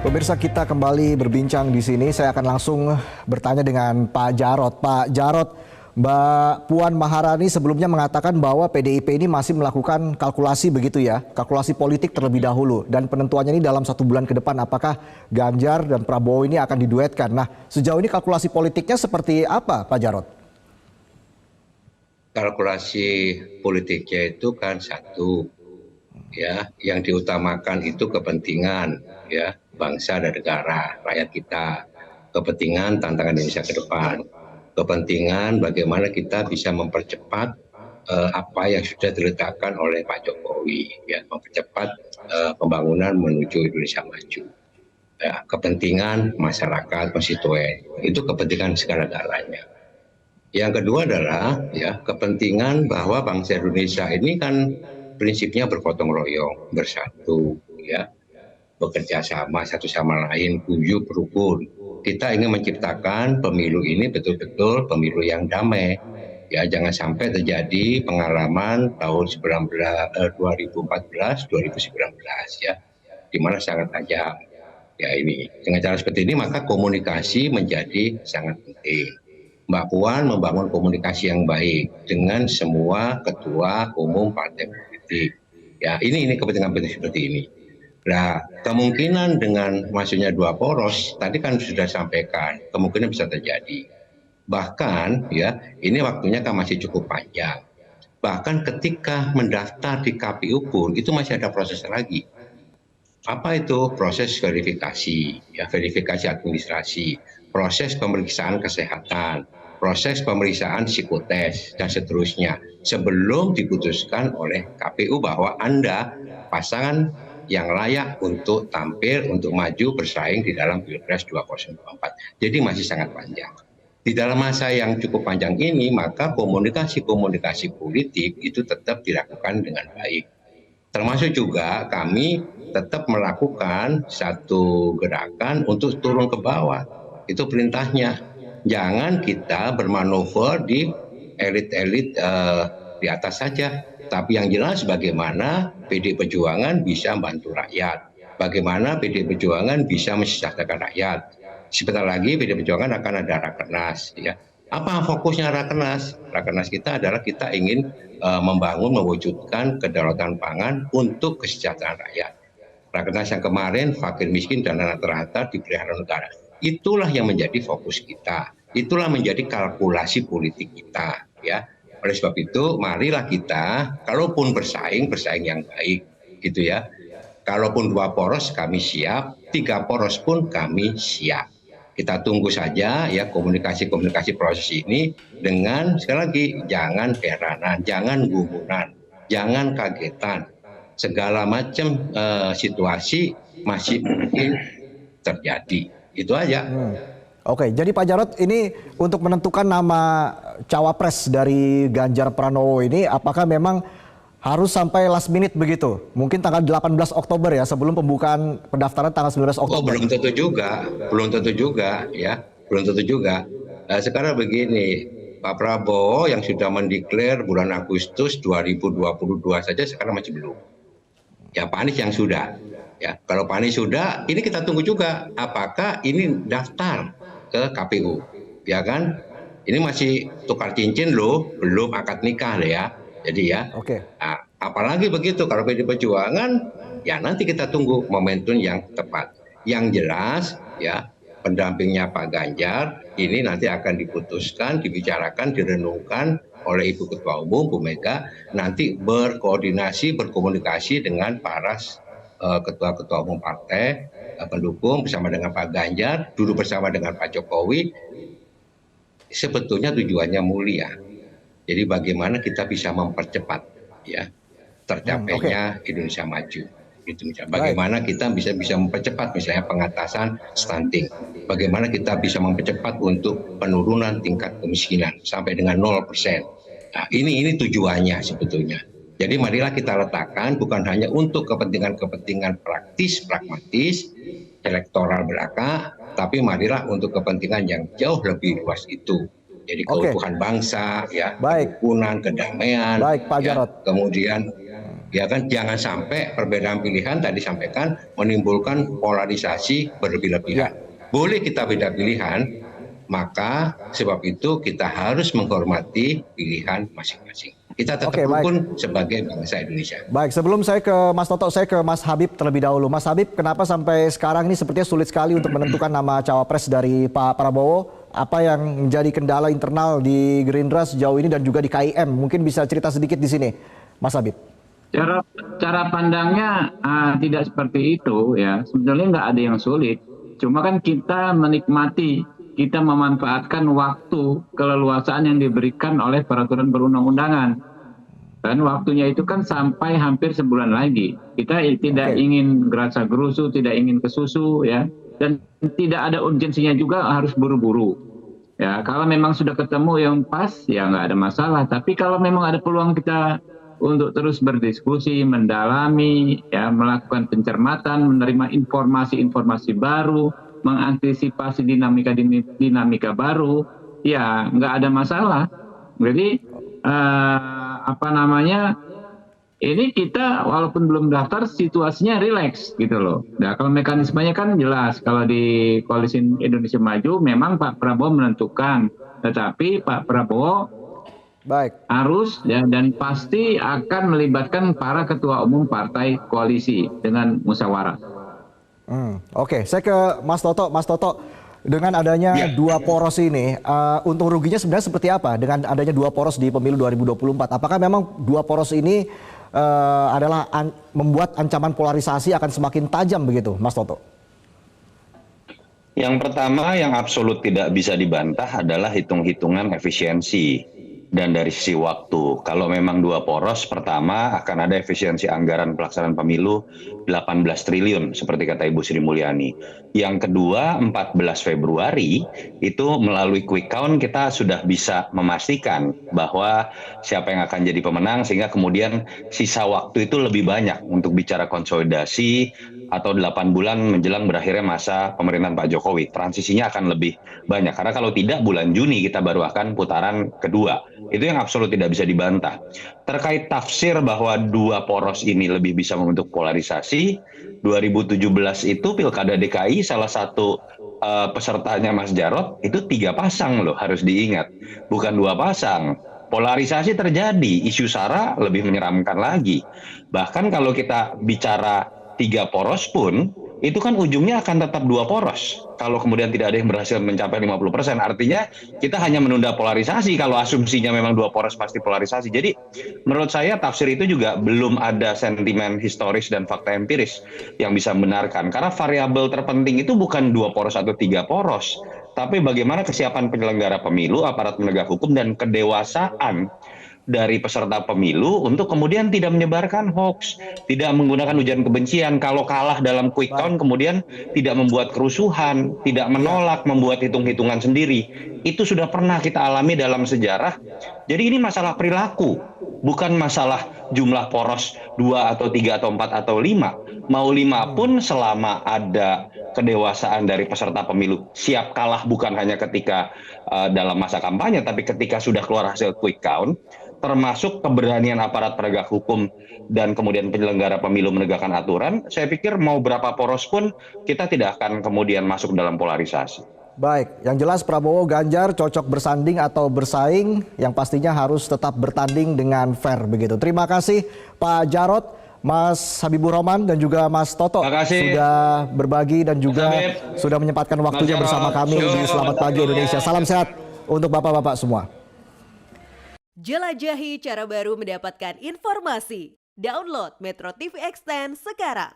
Pemirsa, kita kembali berbincang di sini. Saya akan langsung bertanya dengan Pak Jarod. Pak Jarod, Mbak Puan Maharani sebelumnya mengatakan bahwa PDIP ini masih melakukan kalkulasi begitu ya, kalkulasi politik terlebih dahulu. Dan penentuannya ini dalam 1 bulan ke depan, apakah Ganjar dan Prabowo ini akan diduetkan. Nah, sejauh ini kalkulasi politiknya seperti apa, Pak Jarod? Kalkulasi politiknya itu kan satu, ya, yang diutamakan itu kepentingan, ya, bangsa dan negara, rakyat kita, kepentingan tantangan Indonesia ke depan, kepentingan bagaimana kita bisa mempercepat apa yang sudah diletakkan oleh Pak Jokowi, ya, mempercepat pembangunan menuju Indonesia maju, ya, kepentingan masyarakat konstituen, itu kepentingan segala-galanya. Yang kedua adalah ya kepentingan bahwa bangsa Indonesia ini kan prinsipnya bergotong royong, bersatu, ya, bekerja sama satu sama lain, guyup rukun. Kita ingin menciptakan pemilu ini betul-betul pemilu yang damai. Ya, jangan sampai terjadi pengalaman tahun 2014, 2019 ya, di mana sangat tajam. Ya ini, dengan cara seperti ini maka komunikasi menjadi sangat penting. Mbak Puan membangun komunikasi yang baik dengan semua ketua umum partai politik. Ya, ini kepentingan penting seperti ini. Nah, kemungkinan dengan masuknya 2 poros, tadi kan sudah sampaikan, kemungkinan bisa terjadi. Bahkan, ya, ini waktunya kan masih cukup panjang. Bahkan ketika mendaftar di KPU pun, itu masih ada proses lagi. Apa itu? Proses verifikasi, ya, verifikasi administrasi, proses pemeriksaan kesehatan, proses pemeriksaan psikotes, dan seterusnya. Sebelum diputuskan oleh KPU bahwa Anda pasangan yang layak untuk tampil, untuk maju bersaing di dalam Pilpres 2024. Jadi masih sangat panjang. Di dalam masa yang cukup panjang ini, maka komunikasi politik itu tetap dilakukan dengan baik. Termasuk juga kami tetap melakukan satu gerakan untuk turun ke bawah. Itu perintahnya. Jangan kita bermanuver di elit-elit di atas saja. Tapi yang jelas bagaimana PDI Perjuangan bisa membantu rakyat. Bagaimana PDI Perjuangan bisa mensejahterakan rakyat. Sebentar lagi PDI Perjuangan akan ada rakernas. Ya. Apa fokusnya rakernas? Rakernas kita adalah kita ingin membangun, mewujudkan kedaulatan pangan untuk kesejahteraan rakyat. Rakernas yang kemarin fakir miskin dan anak terlantar dipelihara negara. Itulah yang menjadi fokus kita. Itulah menjadi kalkulasi politik kita. Ya. Oleh sebab itu, marilah kita, kalaupun bersaing yang baik, gitu ya. Kalaupun 2 poros kami siap, 3 poros pun kami siap. Kita tunggu saja ya komunikasi proses ini dengan sekali lagi jangan keheranan, jangan gumunan, jangan kagetan. Segala macam situasi masih mungkin terjadi. Itu aja. Oke, jadi Pak Jarod ini untuk menentukan nama cawapres dari Ganjar Pranowo ini apakah memang harus sampai last minute begitu? Mungkin tanggal 18 Oktober ya, sebelum pembukaan pendaftaran tanggal 19 Oktober. Oh, belum tentu juga ya, belum tentu juga. Sekarang begini, Pak Prabowo yang sudah mendeklar bulan Agustus 2022 saja sekarang masih belum. Ya, Pak Anies yang sudah. Ya, kalau Pak Anies sudah, ini kita tunggu juga apakah ini daftar ke KPU, ya kan? Ini masih tukar cincin loh, belum akad nikah loh ya. Jadi ya, nah, apalagi begitu kalau PDI Perjuangan, ya nanti kita tunggu momentum yang tepat. Yang jelas ya pendampingnya Pak Ganjar ini nanti akan diputuskan, dibicarakan, direnungkan oleh Ibu Ketua Umum Bu Mega, nanti berkoordinasi, berkomunikasi dengan para ketua-ketua umum partai pendukung bersama dengan Pak Ganjar, duduk bersama dengan Pak Jokowi. Sebetulnya tujuannya mulia. Jadi bagaimana kita bisa mempercepat ya tercapainya Indonesia maju. Itu bagaimana kita bisa mempercepat misalnya pengatasan stunting. Bagaimana kita bisa mempercepat untuk penurunan tingkat kemiskinan sampai dengan 0%. Nah, ini tujuannya sebetulnya. Jadi marilah kita letakkan bukan hanya untuk kepentingan praktis, pragmatis, elektoral belaka, tapi marilah untuk kepentingan yang jauh lebih luas itu. Jadi keutuhan bangsa, ya, kerukunan, kedamaian, Baik, Pak Jarod. Ya, kemudian Ya kan, jangan sampai perbedaan pilihan tadi sampaikan menimbulkan polarisasi berlebih-lebihan. Ya. Boleh kita beda pilihan, maka sebab itu kita harus menghormati pilihan masing-masing. Kita tetap Oke, baik. rukun sebagai bangsa Indonesia. Baik, sebelum saya ke Mas Toto, saya ke Mas Habib terlebih dahulu. Mas Habib, kenapa sampai sekarang ini sepertinya sulit sekali untuk menentukan nama cawapres dari Pak Prabowo? Apa yang menjadi kendala internal di Gerindra sejauh ini dan juga di KIM? Mungkin bisa cerita sedikit di sini, Mas Habib. Cara pandangnya tidak seperti itu ya. Sebenarnya nggak ada yang sulit. Cuma kan kita menikmati, kita memanfaatkan waktu keleluasaan yang diberikan oleh peraturan perundang-undangan. Dan waktunya itu kan sampai hampir sebulan lagi. Kita tidak ingin gerasa-gerusu, tidak ingin kesusu ya. Dan tidak ada urgensinya juga harus buru-buru. Ya, kalau memang sudah ketemu yang pas ya nggak ada masalah. Tapi kalau memang ada peluang kita untuk terus berdiskusi, mendalami, ya, melakukan pencermatan, menerima informasi-informasi baru, mengantisipasi dinamika baru, ya nggak ada masalah. Jadi ini kita walaupun belum daftar situasinya rileks gitu loh. Nah, kalau mekanismenya kan jelas. Kalau di Koalisi Indonesia Maju memang Pak Prabowo menentukan, tetapi Pak Prabowo harus ya, dan pasti akan melibatkan para ketua umum partai koalisi dengan musyawarah. Oke, saya ke Mas Toto. Mas Toto, dengan adanya dua poros ini, untung ruginya sebenarnya seperti apa dengan adanya dua poros di pemilu 2024? Apakah memang dua poros ini adalah membuat ancaman polarisasi akan semakin tajam begitu, Mas Toto? Yang pertama yang absolut tidak bisa dibantah adalah hitung-hitungan efisiensi. Dan dari sisi waktu, kalau memang dua poros, pertama akan ada efisiensi anggaran pelaksanaan pemilu 18 triliun, seperti kata Ibu Sri Mulyani. Yang kedua, 14 Februari, itu melalui quick count kita sudah bisa memastikan bahwa siapa yang akan jadi pemenang, sehingga kemudian sisa waktu itu lebih banyak untuk bicara konsolidasi, atau 8 bulan menjelang berakhirnya masa pemerintahan Pak Jokowi. Transisinya akan lebih banyak, karena kalau tidak bulan Juni kita baru akan putaran kedua. Itu yang absolut tidak bisa dibantah. Terkait tafsir bahwa dua poros ini lebih bisa membentuk polarisasi, 2017 itu Pilkada DKI salah satu pesertanya Mas Jarot itu 3 pasang loh, harus diingat. Bukan 2 pasang. Polarisasi terjadi, isu SARA lebih menyeramkan lagi. Bahkan kalau kita bicara 3 poros pun, itu kan ujungnya akan tetap 2 poros. Kalau kemudian tidak ada yang berhasil mencapai 50%, artinya kita hanya menunda polarisasi kalau asumsinya memang 2 poros pasti polarisasi. Jadi menurut saya tafsir itu juga belum ada sentimen historis dan fakta empiris yang bisa membenarkan. Karena variabel terpenting itu bukan 2 poros atau 3 poros, tapi bagaimana kesiapan penyelenggara pemilu, aparat penegak hukum, dan kedewasaan dari peserta pemilu untuk kemudian tidak menyebarkan hoax, tidak menggunakan ujaran kebencian. Kalau kalah dalam quick count kemudian tidak membuat kerusuhan, tidak menolak, membuat hitung-hitungan sendiri. Itu sudah pernah kita alami dalam sejarah. Jadi ini masalah perilaku, bukan masalah jumlah poros 2 atau 3 atau 4 atau 5. Mau 5 pun selama ada kedewasaan dari peserta pemilu, siap kalah bukan hanya ketika dalam masa kampanye, tapi ketika sudah keluar hasil quick count, termasuk keberanian aparat penegak hukum dan kemudian penyelenggara pemilu menegakkan aturan, saya pikir mau berapa poros pun kita tidak akan kemudian masuk dalam polarisasi. Baik, yang jelas Prabowo Ganjar cocok bersanding atau bersaing, yang pastinya harus tetap bertanding dengan fair begitu. Terima kasih Pak Jarot, Mas Habibur Rahman, dan juga Mas Toto sudah berbagi dan juga sudah menyempatkan waktunya bersama kami di Selamat Pagi Indonesia. Salam sehat untuk Bapak-Bapak semua. Jelajahi cara baru mendapatkan informasi. Download Metro TV Extend sekarang.